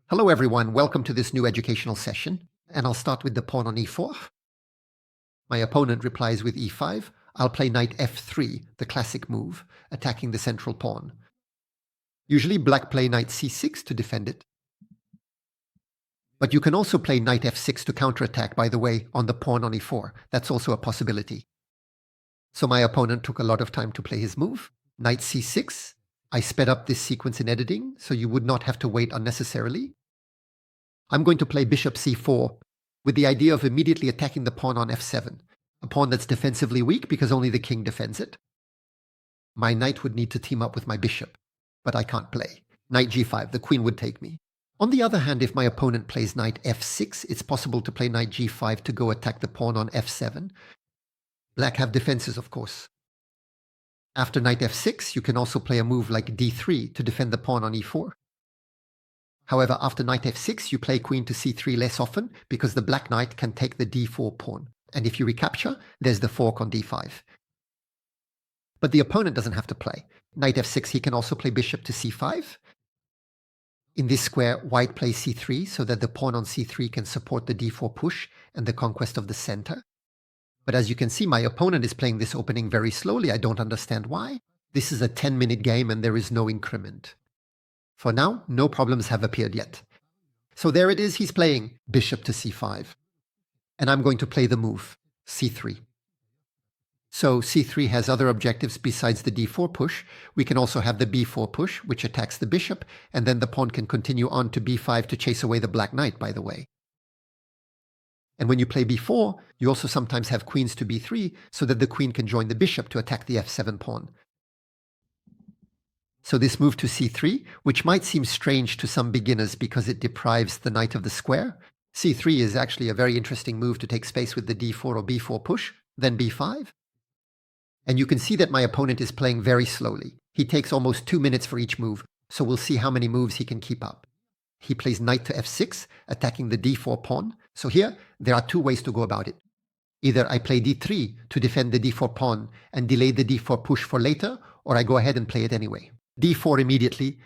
Hello everyone, welcome to this new educational session, and I'll start with the pawn on e4. My opponent replies with e5. I'll play knight f3, the classic move, attacking the central pawn. Usually black play knight c6 to defend it. But you can also play knight f6 to counterattack, by the way, on the pawn on e4. That's also a possibility. So my opponent took a lot of time to play his move. Knight c6. I sped up this sequence in editing, so you would not have to wait unnecessarily. I'm going to play bishop c4 with the idea of immediately attacking the pawn on f7, a pawn that's defensively weak because only the king defends it. My knight would need to team up with my bishop, but I can't play. Knight g5, the queen would take me. On the other hand, if my opponent plays knight f6, it's possible to play knight g5 to go attack the pawn on f7. Black have defenses, of course. After knight f6, you can also play a move like d3 to defend the pawn on e4. However, after knight f6, you play queen to c3 less often because the black knight can take the d4 pawn. And if you recapture, there's the fork on d5. But the opponent doesn't have to play. Knight f6, he can also play bishop to c5. In this square, white plays c3 so that the pawn on c3 can support the d4 push and the conquest of the center. But as you can see, my opponent is playing this opening very slowly. I don't understand why. This is a 10-minute game and there is no increment. For now, no problems have appeared yet. So there it is, he's playing bishop to c5. And I'm going to play the move, c3. So c3 has other objectives besides the d4 push. We can also have the b4 push, which attacks the bishop, and then the pawn can continue on to b5 to chase away the black knight, by the way. And when you play b4, you also sometimes have queens to b3, so that the queen can join the bishop to attack the f7 pawn. So this move to c3, which might seem strange to some beginners because it deprives the knight of the square, c3 is actually a very interesting move to take space with the d4 or b4 push, then b5. And you can see that my opponent is playing very slowly. He takes almost 2 minutes for each move, so we'll see how many moves he can keep up. He plays knight to f6, attacking the d4 pawn. So here, there are two ways to go about it. Either I play d3 to defend the d4 pawn and delay the d4 push for later, or I go ahead and play it anyway. d4 immediately,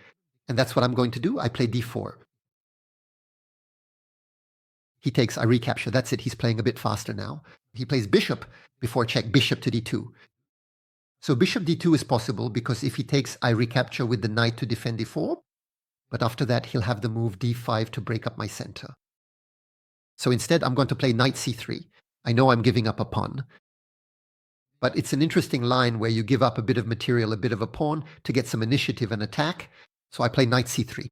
and that's what I'm going to do. I play d4. He takes, I recapture. That's it. He's playing a bit faster now. He plays bishop before check, bishop to d2. So bishop d2 is possible because if he takes, I recapture with the knight to defend d4, but after that he'll have the move d5 to break up my center. So instead I'm going to play knight c3. I know I'm giving up a pawn, but it's an interesting line where you give up a bit of material, a bit of a pawn to get some initiative and attack. So I play knight c3.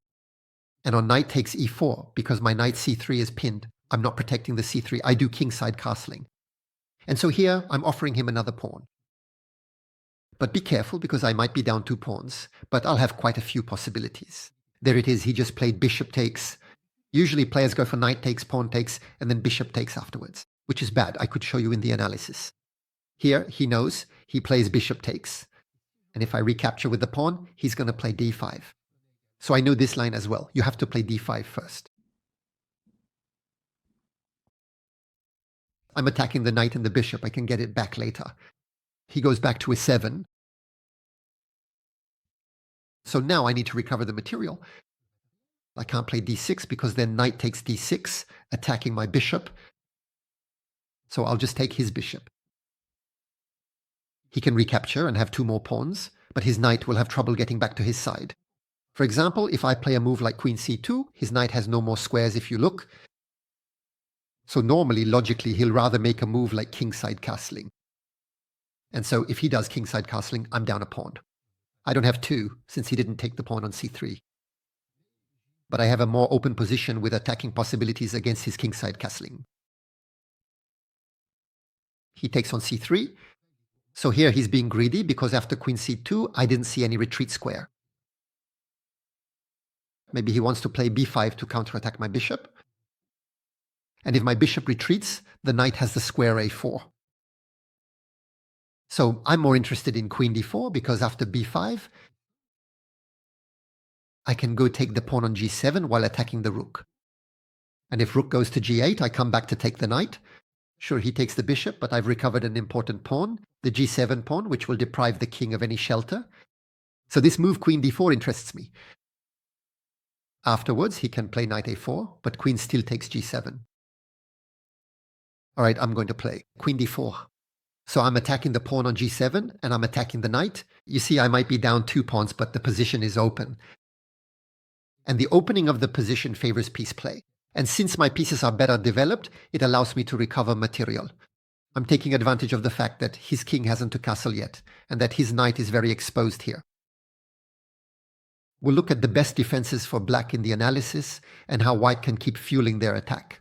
And on knight takes e4, because my knight c3 is pinned. I'm not protecting the c3. I do kingside castling. And so here I'm offering him another pawn. But be careful because I might be down 2 pawns, but I'll have quite a few possibilities. There it is. He just played bishop takes. Usually players go for knight takes, pawn takes, and then bishop takes afterwards, which is bad. I could show you in the analysis. Here, he knows he plays bishop takes. And if I recapture with the pawn, he's going to play d5. So I know this line as well. You have to play d5 first. I'm attacking the knight and the bishop. I can get it back later. He goes back to e7. So now I need to recover the material. I can't play d6 because then knight takes d6, attacking my bishop. So I'll just take his bishop. He can recapture and have 2 more pawns, but his knight will have trouble getting back to his side. For example, if I play a move like queen c2, his knight has no more squares if you look. So normally, logically, he'll rather make a move like kingside castling. And so if he does kingside castling, I'm down a pawn. I don't have 2, since he didn't take the pawn on c3. But I have a more open position with attacking possibilities against his kingside castling. He takes on c3. So here he's being greedy because after queen c2, I didn't see any retreat square. Maybe he wants to play b5 to counterattack my bishop. And if my bishop retreats, the knight has the square a4. So I'm more interested in queen d4 because after b5, I can go take the pawn on g7 while attacking the rook. And if rook goes to g8, I come back to take the knight. Sure, he takes the bishop, but I've recovered an important pawn, the g7 pawn, which will deprive the king of any shelter. So this move queen d4 interests me. Afterwards, he can play knight a4, but queen still takes g7. All right, I'm going to play queen d4. So I'm attacking the pawn on g7, and I'm attacking the knight. You see, I might be down 2 pawns, but the position is open. And the opening of the position favors piece play. And since my pieces are better developed, it allows me to recover material. I'm taking advantage of the fact that his king hasn't a castle yet, and that his knight is very exposed here. We'll look at the best defenses for black in the analysis, and how white can keep fueling their attack.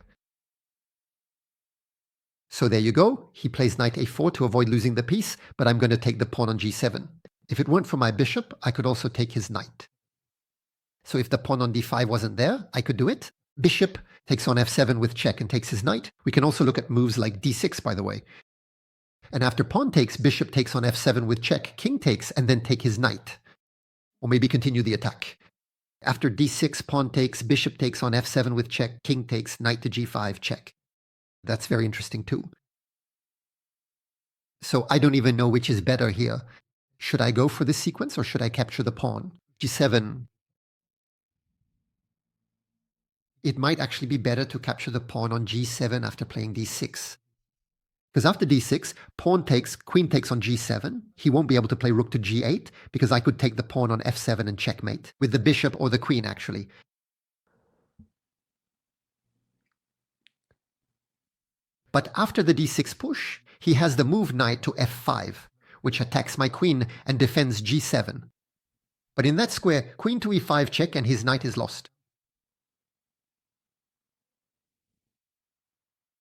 So there you go. He plays knight a4 to avoid losing the piece, but I'm going to take the pawn on g7. If it weren't for my bishop, I could also take his knight. So if the pawn on d5 wasn't there, I could do it. Bishop takes on f7 with check and takes his knight. We can also look at moves like d6, by the way. And after pawn takes, bishop takes on f7 with check, king takes, and then take his knight. Or maybe continue the attack. After d6, pawn takes, bishop takes on f7 with check, king takes, knight to g5, check. That's very interesting too. So I don't even know which is better here. Should I go for this sequence or should I capture the pawn? g7. It might actually be better to capture the pawn on g7 after playing d6. Because after d6, pawn takes, queen takes on g7. He won't be able to play rook to g8 because I could take the pawn on f7 and checkmate, with the bishop or the queen actually. But after the d6 push, he has the move knight to f5, which attacks my queen and defends g7. But in that square, queen to e5 check and his knight is lost.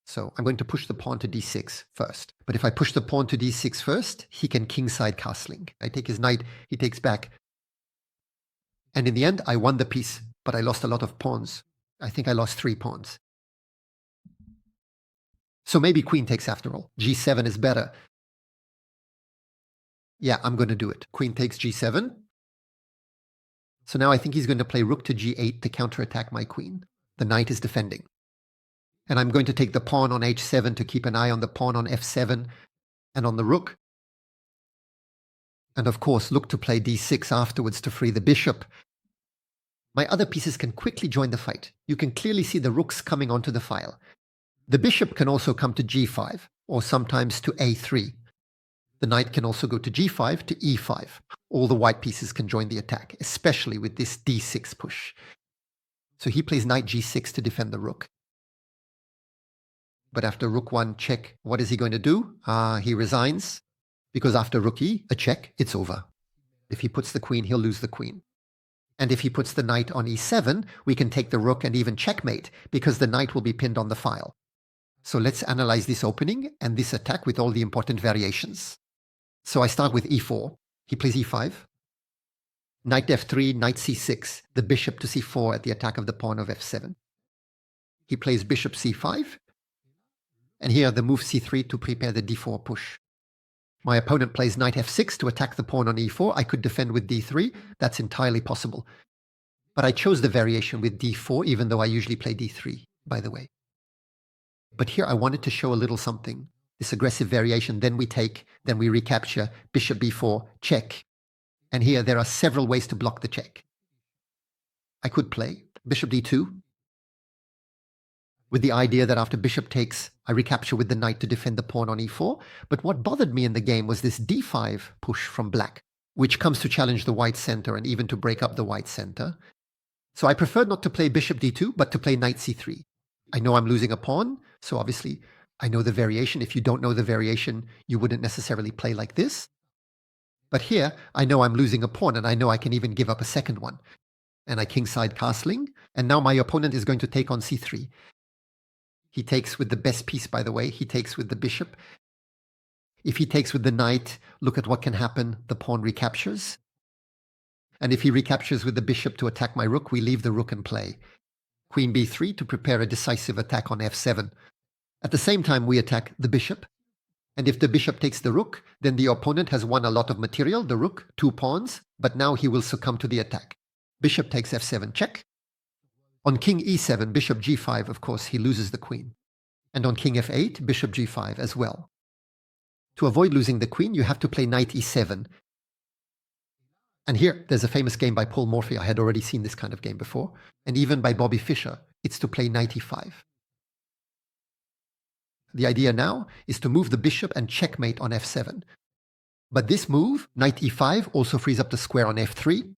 So I'm going to push the pawn to d6 first. But if I push the pawn to d6 first, he can kingside castling. I take his knight, he takes back. And in the end, I won the piece, but I lost a lot of pawns. I think I lost 3 pawns. So maybe queen takes after all. g7 is better. Yeah, I'm going to do it. Queen takes g7. So now I think he's going to play rook to g8 to counterattack my queen. The knight is defending. And I'm going to take the pawn on h7 to keep an eye on the pawn on f7 and on the rook. And of course, look to play d6 afterwards to free the bishop. My other pieces can quickly join the fight. You can clearly see the rooks coming onto the file. The bishop can also come to g5, or sometimes to a3. The knight can also go to g5 to e5. All the white pieces can join the attack, especially with this d6 push. So he plays knight g6 to defend the rook. But after rook 1 check, what is he going to do? He resigns, because after rook e, a check, it's over. If he puts the queen, he'll lose the queen. And if he puts the knight on e7, we can take the rook and even checkmate, because the knight will be pinned on the file. So let's analyze this opening and this attack with all the important variations. So I start with e4. He plays e5. Knight f3, knight c6, the bishop to c4 at the attack of the pawn of f7. He plays bishop c5. And here the move c3 to prepare the d4 push. My opponent plays knight f6 to attack the pawn on e4. I could defend with d3. That's entirely possible. But I chose the variation with d4, even though I usually play d3, by the way. But here I wanted to show a little something. This aggressive variation, then we take, then we recapture, bishop b4, check. And here there are several ways to block the check. I could play bishop d2, with the idea that after bishop takes, I recapture with the knight to defend the pawn on e4. But what bothered me in the game was this d5 push from black, which comes to challenge the white center and even to break up the white center. So I preferred not to play bishop d2, but to play knight c3. I know I'm losing a pawn, so obviously I know the variation. If you don't know the variation, you wouldn't necessarily play like this. But here, I know I'm losing a pawn, and I know I can even give up a second one. And I kingside castling, and now my opponent is going to take on c3. He takes with the best piece, by the way. He takes with the bishop. If he takes with the knight, look at what can happen. The pawn recaptures. And if he recaptures with the bishop to attack my rook, we leave the rook in play. Queen b3 to prepare a decisive attack on f7. At the same time, we attack the bishop. And if the bishop takes the rook, then the opponent has won a lot of material, the rook, 2 pawns, but now he will succumb to the attack. Bishop takes f7 check. On king e7, bishop g5, of course, he loses the queen. And on king f8, bishop g5 as well. To avoid losing the queen, you have to play knight e7. And here, there's a famous game by Paul Morphy. I had already seen this kind of game before. And even by Bobby Fischer. It's to play knight e5. The idea now is to move the bishop and checkmate on f7. But this move, knight e5, also frees up the square on f3.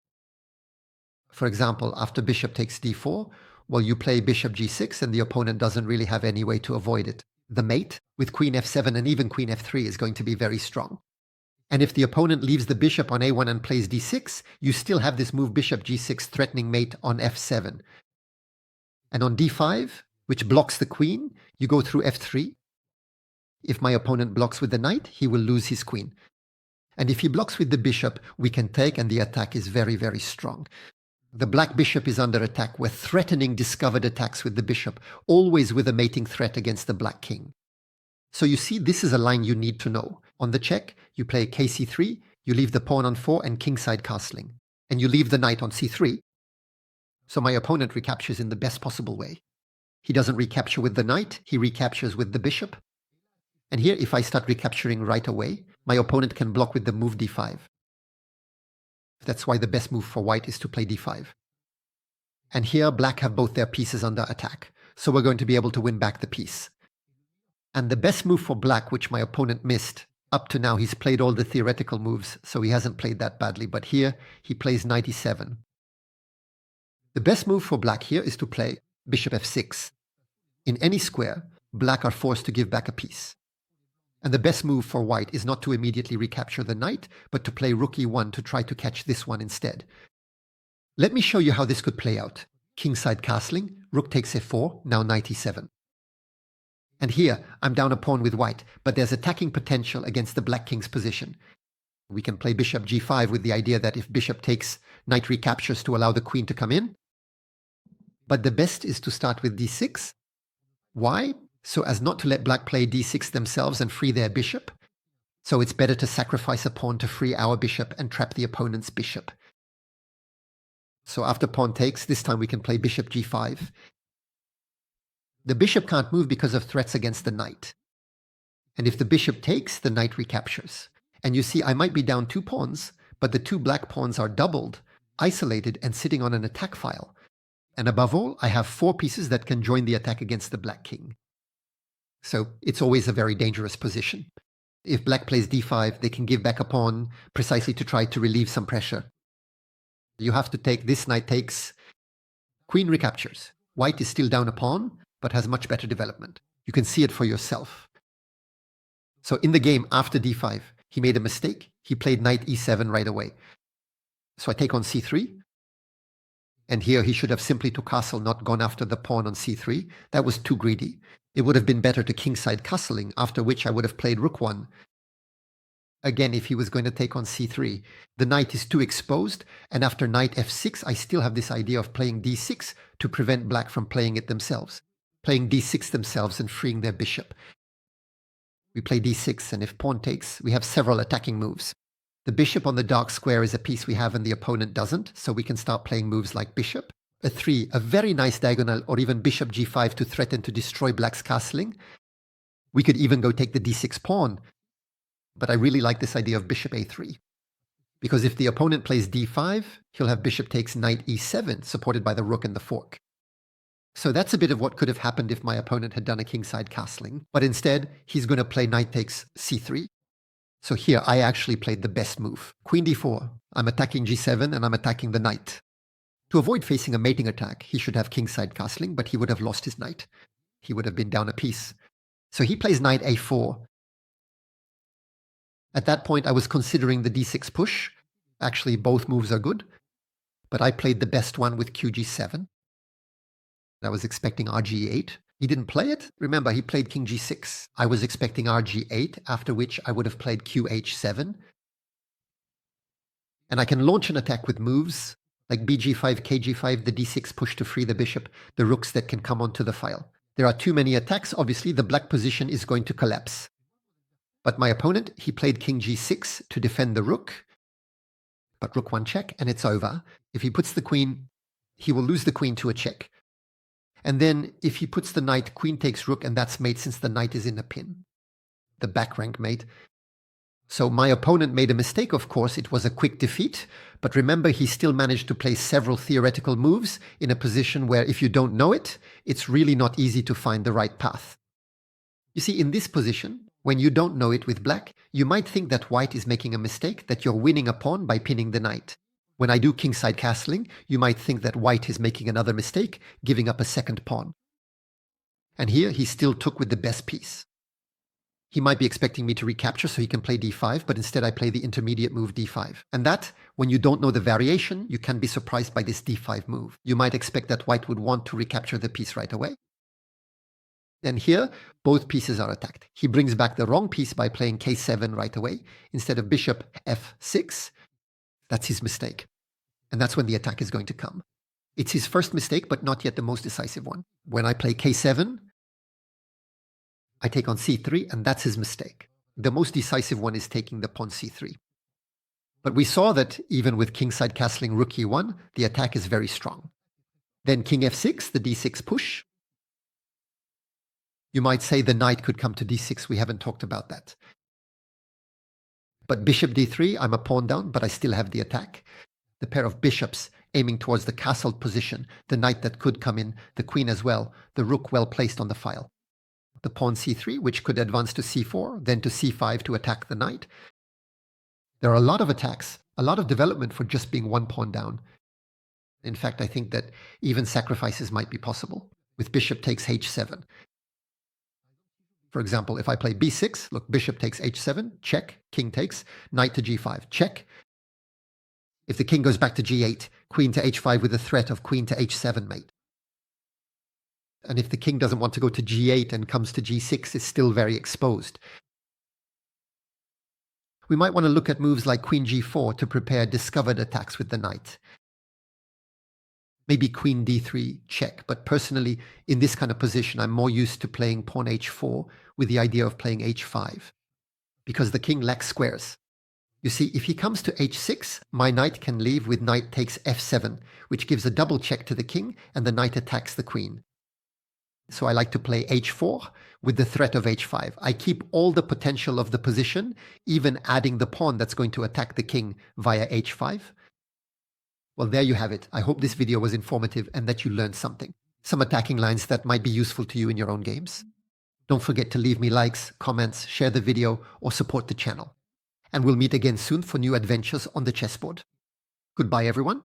For example, after bishop takes d4, well, you play bishop g6 and the opponent doesn't really have any way to avoid it. The mate with queen f7 and even queen f3 is going to be very strong. And if the opponent leaves the bishop on a1 and plays d6, you still have this move bishop g6 threatening mate on f7. And on d5, which blocks the queen, you go through f3. If my opponent blocks with the knight, he will lose his queen. And if he blocks with the bishop, we can take, and the attack is very, very strong. The black bishop is under attack. We're threatening discovered attacks with the bishop, always with a mating threat against the black king. So you see, this is a line you need to know. On the check, you play kc3, you leave the pawn on 4 and kingside castling. And you leave the knight on c3. So my opponent recaptures in the best possible way. He doesn't recapture with the knight, he recaptures with the bishop. And here, if I start recapturing right away, my opponent can block with the move d5. That's why the best move for white is to play d5. And here, black have both their pieces under attack. So we're going to be able to win back the piece. And the best move for black, which my opponent missed, up to now he's played all the theoretical moves, so he hasn't played that badly. But here, he plays knight e7. The best move for black here is to play bishop f6. In any square, black are forced to give back a piece. And the best move for white is not to immediately recapture the knight, but to play rook e1 to try to catch this one instead. Let me show you how this could play out. Kingside castling, rook takes f4, now knight e7. And here, I'm down a pawn with white, but there's attacking potential against the black king's position. We can play bishop g5 with the idea that if bishop takes, knight recaptures to allow the queen to come in. But the best is to start with d6. Why? So as not to let black play d6 themselves and free their bishop. So it's better to sacrifice a pawn to free our bishop and trap the opponent's bishop. So after pawn takes, this time we can play bishop g5. The bishop can't move because of threats against the knight. And if the bishop takes, the knight recaptures. And you see, I might be down 2 pawns, but the 2 black pawns are doubled, isolated, and sitting on an attack file. And above all, I have 4 pieces that can join the attack against the black king. So it's always a very dangerous position. If black plays d5, they can give back a pawn precisely to try to relieve some pressure. You have to take this knight takes, queen recaptures. White is still down a pawn, but has much better development. You can see it for yourself. So in the game after d5, he made a mistake. He played knight e7 right away. So I take on c3. And here he should have simply to castle, not gone after the pawn on c3. That was too greedy. It would have been better to kingside castling, after which I would have played rook 1. Again, if he was going to take on c3, the knight is too exposed, and after knight f6, I still have this idea of playing d6 to prevent black from playing it themselves. Playing d6 themselves and freeing their bishop. We play d6, and if pawn takes, we have several attacking moves. The bishop on the dark square is a piece we have and the opponent doesn't, so we can start playing moves like bishop. A 3, a very nice diagonal, or even bishop g5 to threaten to destroy black's castling. We could even go take the d6 pawn, but I really like this idea of bishop a3. Because if the opponent plays d5, he'll have bishop takes knight e7, supported by the rook and the fork. So that's a bit of what could have happened if my opponent had done a kingside castling, but instead, he's going to play knight takes c3. So here, I actually played the best move. Queen d4, I'm attacking g7 and I'm attacking the knight. To avoid facing a mating attack, he should have kingside castling, but he would have lost his knight. He would have been down a piece. So he plays knight a4. At that point, I was considering the d6 push. Actually, both moves are good. But I played the best one with qg7. I was expecting rg8. He didn't play it. Remember, he played king g6. I was expecting rg8, after which I would have played qh7. And I can launch an attack with moves like bg5, kg5, the d6 push to free the bishop, the rooks that can come onto the file. There are too many attacks. Obviously, the black position is going to collapse. But my opponent, he played king g6 to defend the rook. But rook 1 check, and it's over. If he puts the queen, he will lose the queen to a check. And then if he puts the knight, queen takes rook, and that's mate since the knight is in a pin. The back rank mate. So my opponent made a mistake, of course. It was a quick defeat. But remember, he still managed to play several theoretical moves in a position where if you don't know it, it's really not easy to find the right path. You see, in this position, when you don't know it with black, you might think that white is making a mistake, that you're winning a pawn by pinning the knight. When I do kingside castling, you might think that white is making another mistake, giving up a second pawn. And here he still took with the best piece. He might be expecting me to recapture so he can play d5, but instead I play the intermediate move d5. And that, when you don't know the variation, you can be surprised by this d5 move. You might expect that white would want to recapture the piece right away. And here, both pieces are attacked. He brings back the wrong piece by playing k7 right away, instead of bishop f6. That's his mistake. And that's when the attack is going to come. It's his first mistake, but not yet the most decisive one. When I play k7, I take on c3, and that's his mistake. The most decisive one is taking the pawn c3. But we saw that even with kingside castling rook e1, the attack is very strong. Then king f6, the d6 push. You might say the knight could come to d6. We haven't talked about that. But bishop d3, I'm a pawn down, but I still have the attack. The pair of bishops aiming towards the castled position, the knight that could come in, the queen as well, the rook well placed on the file. The pawn c3, which could advance to c4, then to c5 to attack the knight. There are a lot of attacks, a lot of development for just being one pawn down. In fact, I think that even sacrifices might be possible, with bishop takes h7. For example, if I play b6, look, bishop takes h7, check, king takes, knight to g5, check. If the king goes back to g8, queen to h5 with the threat of queen to h7 mate. And if the king doesn't want to go to g8 and comes to g6, it's still very exposed. We might want to look at moves like queen g4 to prepare discovered attacks with the knight. Maybe queen d3, check. But personally, in this kind of position, I'm more used to playing pawn h4 with the idea of playing h5, because the king lacks squares. You see, if he comes to h6, my knight can leave with knight takes f7, which gives a double check to the king, and the knight attacks the queen. So I like to play h4 with the threat of h5. I keep all the potential of the position, even adding the pawn that's going to attack the king via h5. Well, there you have it. I hope this video was informative and that you learned something. Some attacking lines that might be useful to you in your own games. Don't forget to leave me likes, comments, share the video, or support the channel. And we'll meet again soon for new adventures on the chessboard. Goodbye, everyone.